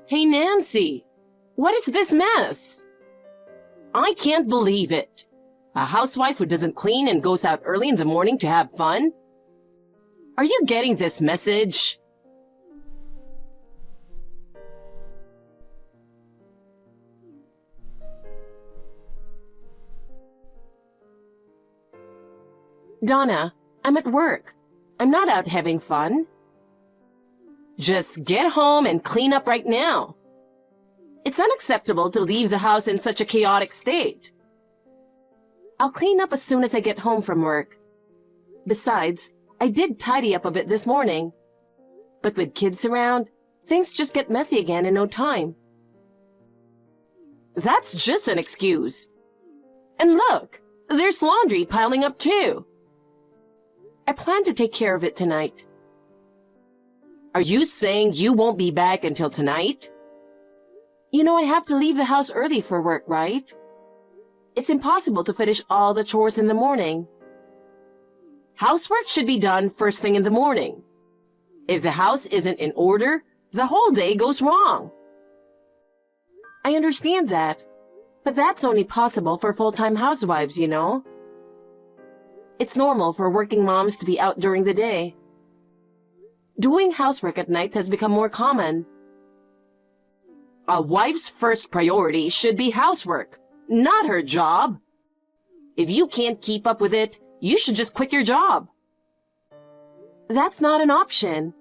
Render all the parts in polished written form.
Hey, Nancy, what is this mess? I can't believe it. A housewife who doesn't clean and goes out early in the morning to have fun? Are you getting this message? Donna, I'm at work. I'm not out having fun. Just get home and clean up right now. It's unacceptable to leave the house in such a chaotic state. I'll clean up as soon as I get home from work. Besides, I did tidy up a bit this morning. But with kids around, things just get messy again in no time. That's just an excuse. And look, there's laundry piling up too. I plan to take care of it tonight. Are you saying you won't be back until tonight? You know I have to leave the house early for work, right? It's impossible to finish all the chores in the morning. Housework should be done first thing in the morning. If the house isn't in order, the whole day goes wrong. I understand that, but that's only possible for full-time housewives, you know. It's normal for working moms to be out during the day. Doing housework at night has become more common. A wife's first priority should be housework, not her job. If you can't keep up with it, you should just quit your job. That's not an option.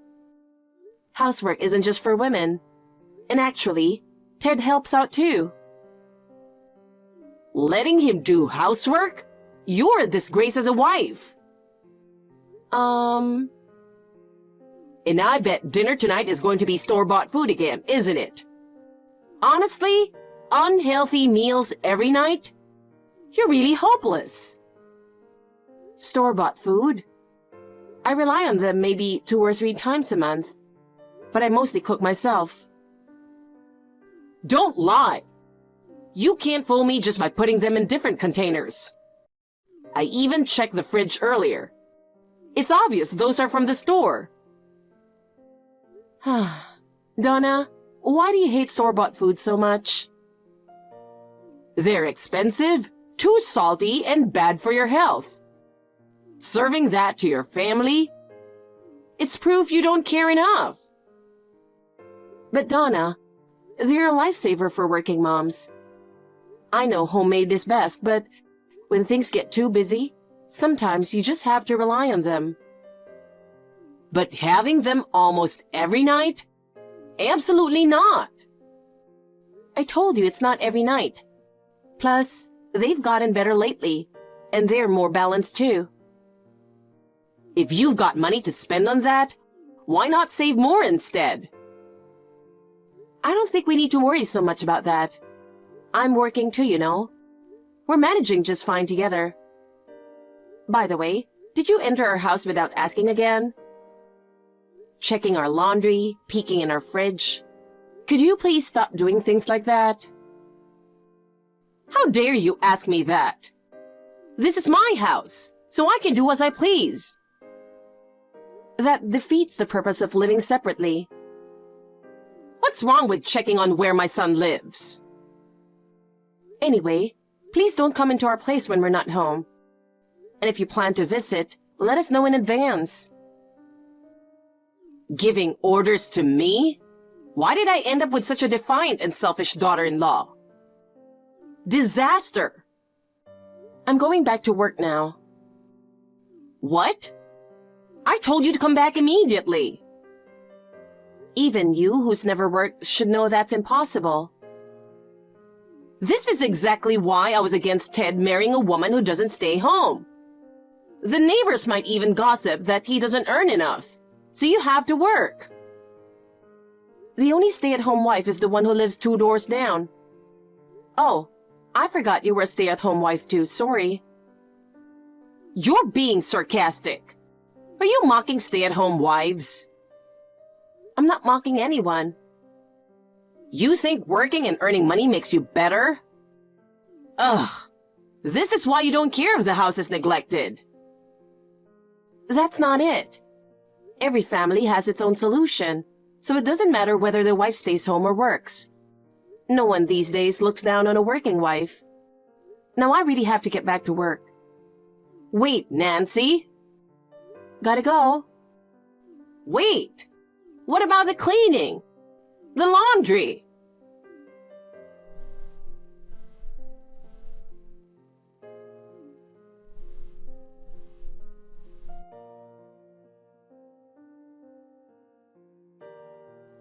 Housework isn't just for women. And actually, Ted helps out too. Letting him do housework? You're a disgrace as a wife. And I bet dinner tonight is going to be store-bought food again, isn't it? Honestly, unhealthy meals every night? You're really hopeless. Store-bought food? I rely on them maybe 2 or 3 times a month, but I mostly cook myself. Don't lie. You can't fool me just by putting them in different containers. I even checked the fridge earlier. It's obvious those are from the store. Donna, why do you hate store-bought food so much? They're expensive, too salty, and bad for your health. Serving that to your family? It's proof you don't care enough. But Donna, they're a lifesaver for working moms. I know homemade is best, but when things get too busy, sometimes you just have to rely on them. But having them almost every night? Absolutely not. I told you it's not every night. Plus, they've gotten better lately, and they're more balanced too. If you've got money to spend on that, why not save more instead? I don't think we need to worry so much about that. I'm working too, you know. We're managing just fine together. By the way, did you enter our house without asking again? Checking our laundry, peeking in our fridge. Could you please stop doing things like that? How dare you ask me that? This is my house, so I can do as I please. That defeats the purpose of living separately. What's wrong with checking on where my son lives? Anyway, please don't come into our place when we're not home. And if you plan to visit, let us know in advance. Giving orders to me? Why did I end up with such a defiant and selfish daughter-in-law? Disaster! I'm going back to work now. What? I told you to come back immediately. Even you, who's never worked, should know that's impossible. This is exactly why I was against Ted marrying a woman who doesn't stay home. The neighbors might even gossip that he doesn't earn enough, so you have to work. The only stay-at-home wife is the one who lives 2 doors down. Oh, I forgot you were a stay-at-home wife too, sorry. You're being sarcastic. Are you mocking stay-at-home wives? I'm not mocking anyone. You think working and earning money makes you better? Ugh, this is why you don't care if the house is neglected. That's not it. Every family has its own solution, so it doesn't matter whether the wife stays home or works. No one these days looks down on a working wife. Now I really have to get back to work. Wait, Nancy? Gotta go. Wait! What about the cleaning? The laundry?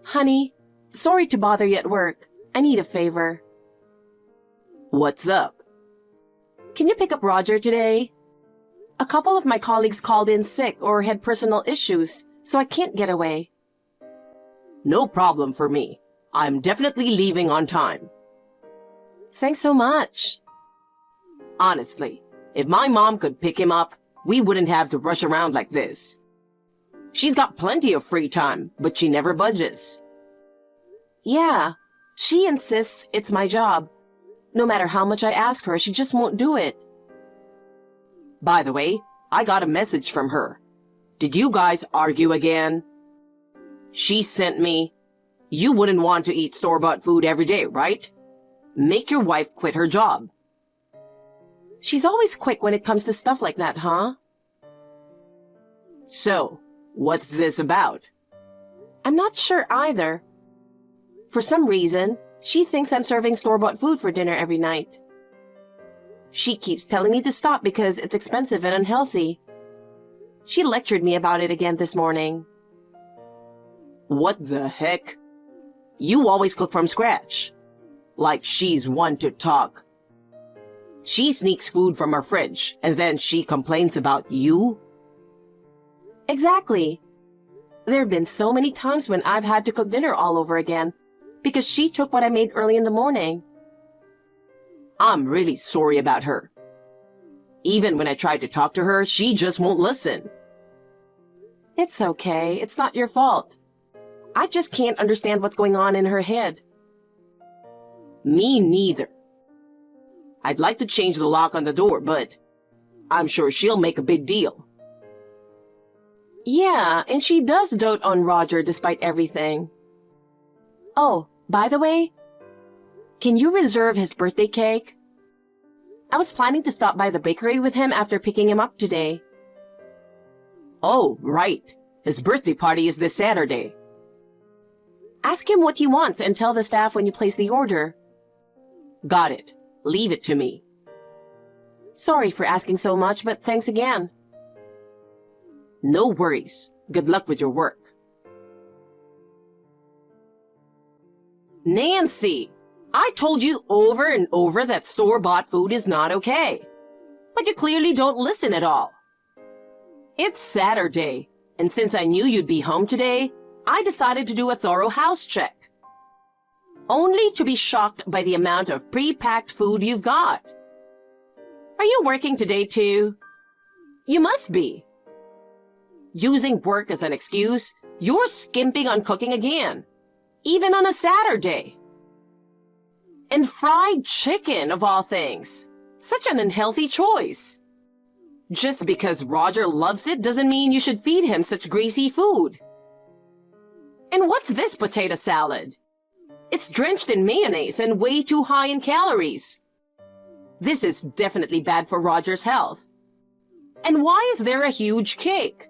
Honey, sorry to bother you at work. I need a favor. What's up? Can you pick up Roger today? A couple of my colleagues called in sick or had personal issues, so I can't get away. No problem for me. I'm definitely leaving on time. Thanks so much. Honestly, if my mom could pick him up, we wouldn't have to rush around like this. She's got plenty of free time, but she never budges. Yeah, she insists it's my job. No matter how much I ask her, she just won't do it. By the way, I got a message from her. Did you guys argue again? She sent me, "You wouldn't want to eat store-bought food every day, right? Make your wife quit her job." She's always quick when it comes to stuff like that, huh? So, what's this about? I'm not sure either. For some reason, she thinks I'm serving store-bought food for dinner every night. She keeps telling me to stop because it's expensive and unhealthy. She lectured me about it again this morning. What the heck? You always cook from scratch. Like she's one to talk. She sneaks food from her fridge, and then she complains about you? Exactly. There have been so many times when I've had to cook dinner all over again, because she took what I made early in the morning. I'm really sorry about her. Even when I try to talk to her, she just won't listen. It's okay. It's not your fault. I just can't understand what's going on in her head. Me neither. I'd like to change the lock on the door, but I'm sure she'll make a big deal. Yeah, and she does dote on Roger despite everything. Oh, by the way, can you reserve his birthday cake? I was planning to stop by the bakery with him after picking him up today. Oh, right. His birthday party is this Saturday. Ask him what he wants and tell the staff when you place the order. Got it. Leave it to me. Sorry for asking so much, but thanks again. No worries. Good luck with your work. Nancy, I told you over and over that store-bought food is not okay. But you clearly don't listen at all. It's Saturday, and since I knew you'd be home today, I decided to do a thorough house check. Only to be shocked by the amount of pre-packed food you've got. Are you working today too? You must be. Using work as an excuse, you're skimping on cooking again, even on a Saturday. And fried chicken, of all things. Such an unhealthy choice. Just because Roger loves it doesn't mean you should feed him such greasy food. And what's this potato salad? It's drenched in mayonnaise and way too high in calories. This is definitely bad for Roger's health. And why is there a huge cake?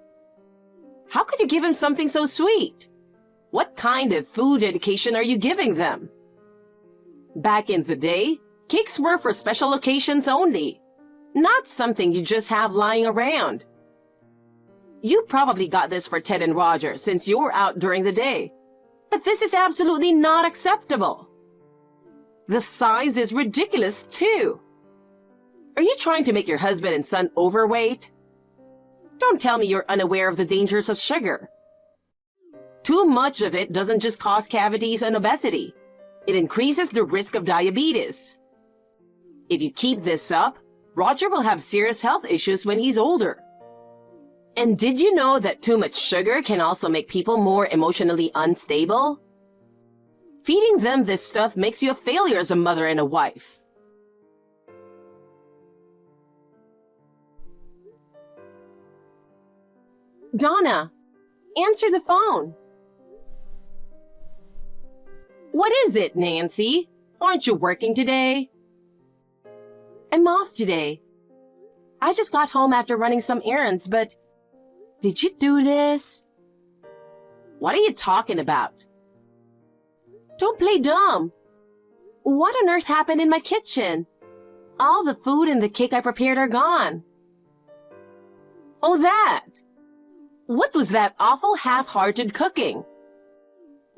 How could you give him something so sweet? What kind of food education are you giving them? Back in the day, cakes were for special occasions only, not something you just have lying around. You probably got this for Ted and Roger since you're out during the day. But this is absolutely not acceptable. The size is ridiculous, too. Are you trying to make your husband and son overweight? Don't tell me you're unaware of the dangers of sugar. Too much of it doesn't just cause cavities and obesity. It increases the risk of diabetes. If you keep this up, Roger will have serious health issues when he's older. And did you know that too much sugar can also make people more emotionally unstable? Feeding them this stuff makes you a failure as a mother and a wife. Donna, answer the phone. What is it, Nancy? Aren't you working today? I'm off today. I just got home after running some errands, but did you do this? What are you talking about? Don't play dumb. What on earth happened in my kitchen? All the food and the cake I prepared are gone. Oh, that! What was that awful half-hearted cooking?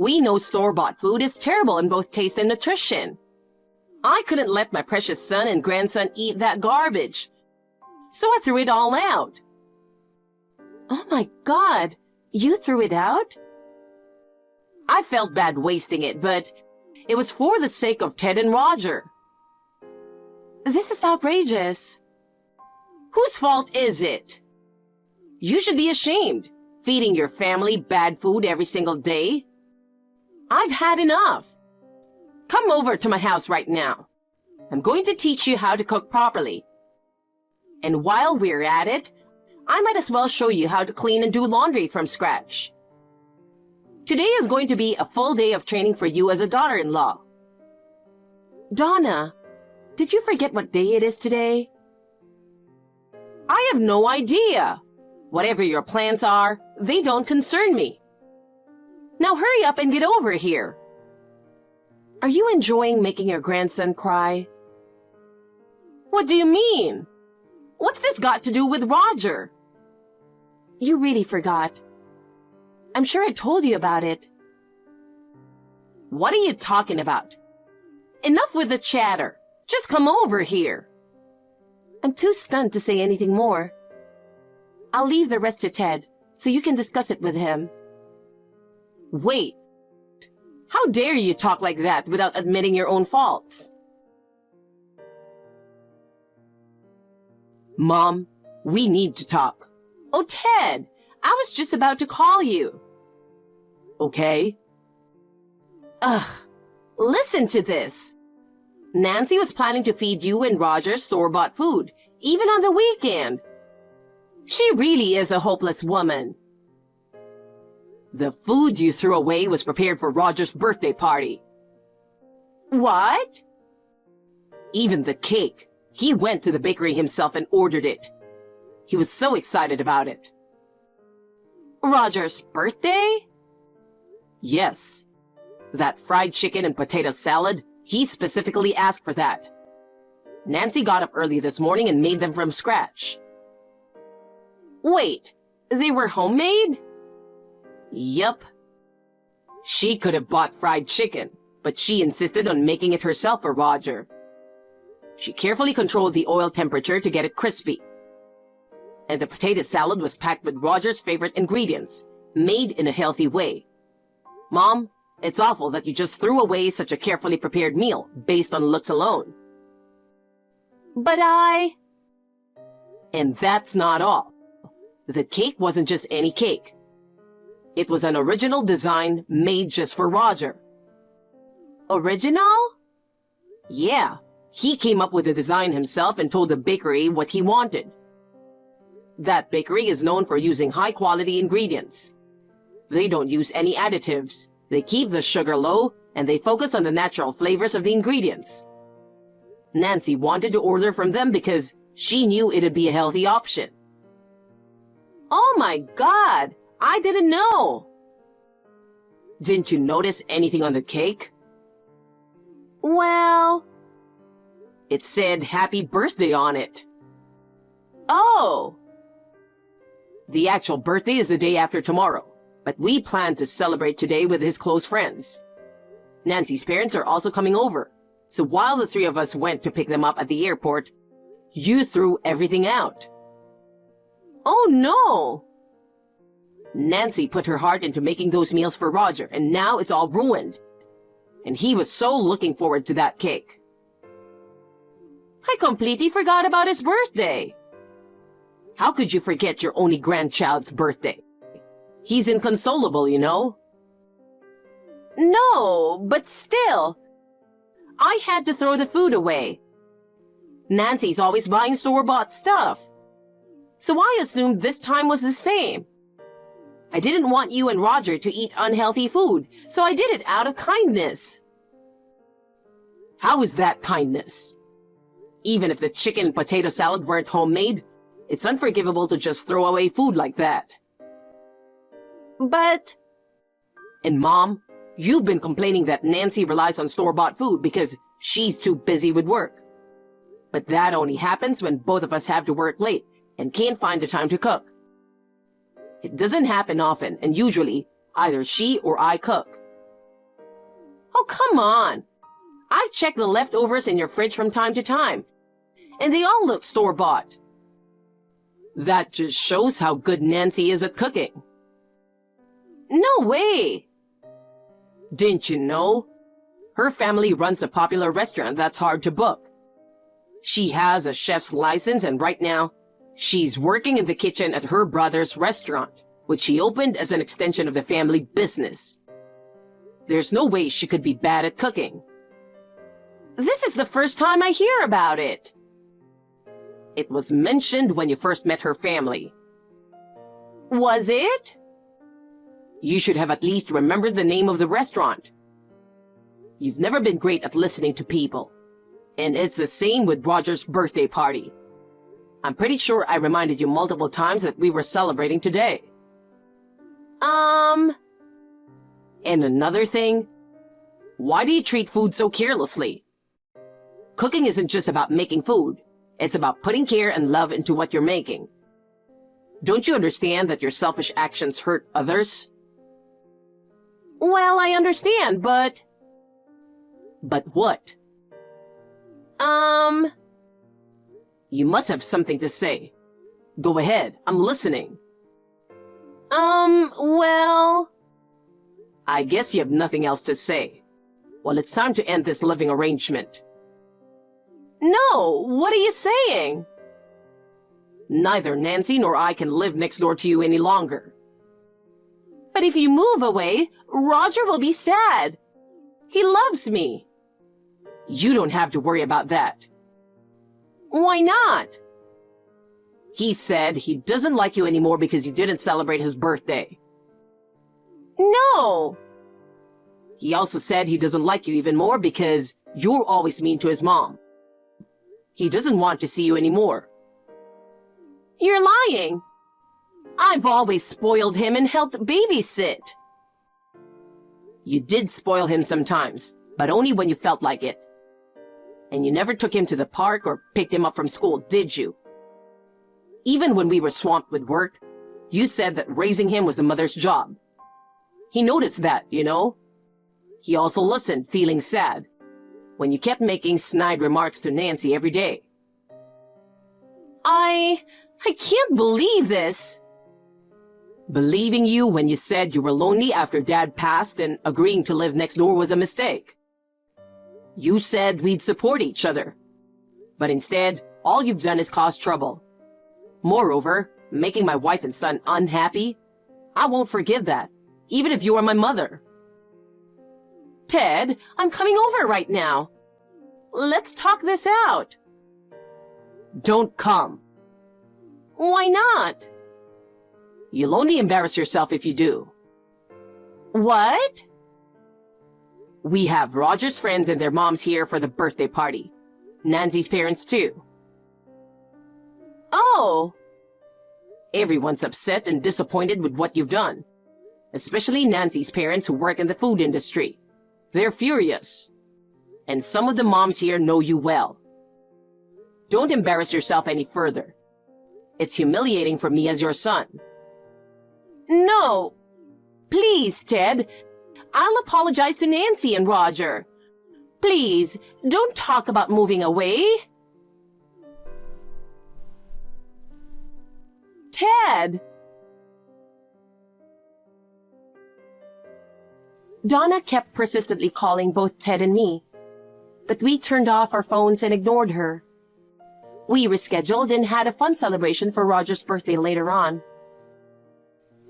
We know store-bought food is terrible in both taste and nutrition. I couldn't let my precious son and grandson eat that garbage, so I threw it all out. Oh my God, you threw it out? I felt bad wasting it, but it was for the sake of Ted and Roger. This is outrageous. Whose fault is it? You should be ashamed, feeding your family bad food every single day. I've had enough. Come over to my house right now. I'm going to teach you how to cook properly. And while we're at it, I might as well show you how to clean and do laundry from scratch. Today is going to be a full day of training for you as a daughter-in-law. Donna, did you forget what day it is today? I have no idea. Whatever your plans are, they don't concern me. Now hurry up and get over here. Are you enjoying making your grandson cry? What do you mean? What's this got to do with Roger? You really forgot. I'm sure I told you about it. What are you talking about? Enough with the chatter. Just come over here. I'm too stunned to say anything more. I'll leave the rest to Ted, so you can discuss it with him. Wait. How dare you talk like that without admitting your own faults? Mom, we need to talk. Oh, Ted, I was just about to call you. Okay. Ugh, listen to this. Nancy was planning to feed you and Roger store-bought food, even on the weekend. She really is a hopeless woman. The food you threw away was prepared for Roger's birthday party. What? Even the cake. He went to the bakery himself and ordered it. He was so excited about it. Roger's birthday? Yes. That fried chicken and potato salad, he specifically asked for that. Nancy got up early this morning and made them from scratch. Wait, they were homemade? Yup. She could have bought fried chicken, but she insisted on making it herself for Roger. She carefully controlled the oil temperature to get it crispy. And the potato salad was packed with Roger's favorite ingredients, made in a healthy way. Mom, it's awful that you just threw away such a carefully prepared meal based on looks alone. But And that's not all. The cake wasn't just any cake. It was an original design made just for Roger. Original? Yeah, he came up with the design himself and told the bakery what he wanted. That bakery is known for using high-quality ingredients. They don't use any additives. They keep the sugar low, and they focus on the natural flavors of the ingredients. Nancy wanted to order from them because she knew it'd be a healthy option. Oh my God! I didn't know! Didn't you notice anything on the cake? Well... It said happy birthday on it. Oh! The actual birthday is the day after tomorrow, but we plan to celebrate today with his close friends. Nancy's parents are also coming over, so while the three of us went to pick them up at the airport, you threw everything out. Oh no! Nancy put her heart into making those meals for Roger, and now it's all ruined. And he was so looking forward to that cake. I completely forgot about his birthday. How could you forget your only grandchild's birthday? He's inconsolable, you know. No, but still. I had to throw the food away. Nancy's always buying store-bought stuff. So I assumed this time was the same. I didn't want you and Roger to eat unhealthy food, so I did it out of kindness. How is that kindness? Even if the chicken and potato salad weren't homemade, it's unforgivable to just throw away food like that. But... And Mom, you've been complaining that Nancy relies on store-bought food because she's too busy with work. But that only happens when both of us have to work late and can't find the time to cook. It doesn't happen often, and usually, either she or I cook. Oh, come on. I've checked the leftovers in your fridge from time to time, and they all look store-bought. That just shows how good Nancy is at cooking. No way. Didn't you know? Her family runs a popular restaurant that's hard to book. She has a chef's license, and right now, she's working in the kitchen at her brother's restaurant, which he opened as an extension of the family business. There's no way she could be bad at cooking. This is the first time I hear about it. It was mentioned when you first met her family. Was it? You should have at least remembered the name of the restaurant. You've never been great at listening to people. And it's the same with Roger's birthday party. I'm pretty sure I reminded you multiple times that we were celebrating today. And another thing, why do you treat food so carelessly? Cooking isn't just about making food. It's about putting care and love into what you're making. Don't you understand that your selfish actions hurt others? Well, I understand, but... But what? You must have something to say. Go ahead, I'm listening. Well... I guess you have nothing else to say. Well, it's time to end this living arrangement. No, what are you saying? Neither Nancy nor I can live next door to you any longer. But if you move away, Roger will be sad. He loves me. You don't have to worry about that. Why not? He said he doesn't like you anymore because you didn't celebrate his birthday. No. He also said he doesn't like you even more because you're always mean to his mom. He doesn't want to see you anymore. You're lying. I've always spoiled him and helped babysit. You did spoil him sometimes, but only when you felt like it. And you never took him to the park or picked him up from school, did you? Even when we were swamped with work, you said that raising him was the mother's job. He noticed that, you know. He also listened, feeling sad, when you kept making snide remarks to Nancy every day. I can't believe this. Believing you when you said you were lonely after Dad passed and agreeing to live next door was a mistake. You said we'd support each other. But instead, all you've done is cause trouble. Moreover, making my wife and son unhappy, I won't forgive that, even if you are my mother. Ted, I'm coming over right now. Let's talk this out. Don't come. Why not? You'll only embarrass yourself if you do. What? We have Roger's friends and their moms here for the birthday party. Nancy's parents too. Oh. Everyone's upset and disappointed with what you've done. Especially Nancy's parents who work in the food industry. They're furious. And some of the moms here know you well. Don't embarrass yourself any further. It's humiliating for me as your son. No. Please, Ted. I'll apologize to Nancy and Roger. Please, don't talk about moving away. Ted! Donna kept persistently calling both Ted and me, but we turned off our phones and ignored her. We rescheduled and had a fun celebration for Roger's birthday later on.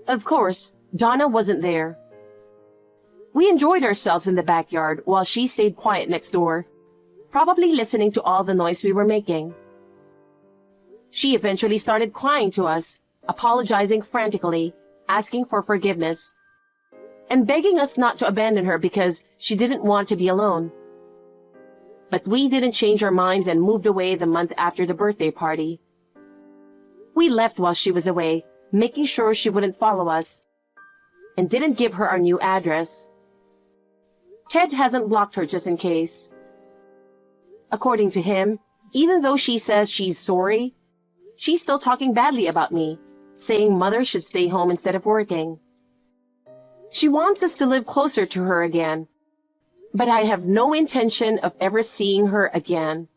Of course, Donna wasn't there. We enjoyed ourselves in the backyard while she stayed quiet next door, probably listening to all the noise we were making. She eventually started crying to us, apologizing frantically, asking for forgiveness, and begging us not to abandon her because she didn't want to be alone. But we didn't change our minds and moved away the month after the birthday party. We left while she was away, making sure she wouldn't follow us, and didn't give her our new address. Ted hasn't blocked her just in case. According to him, even though she says she's sorry, she's still talking badly about me, saying mother should stay home instead of working. She wants us to live closer to her again, but I have no intention of ever seeing her again.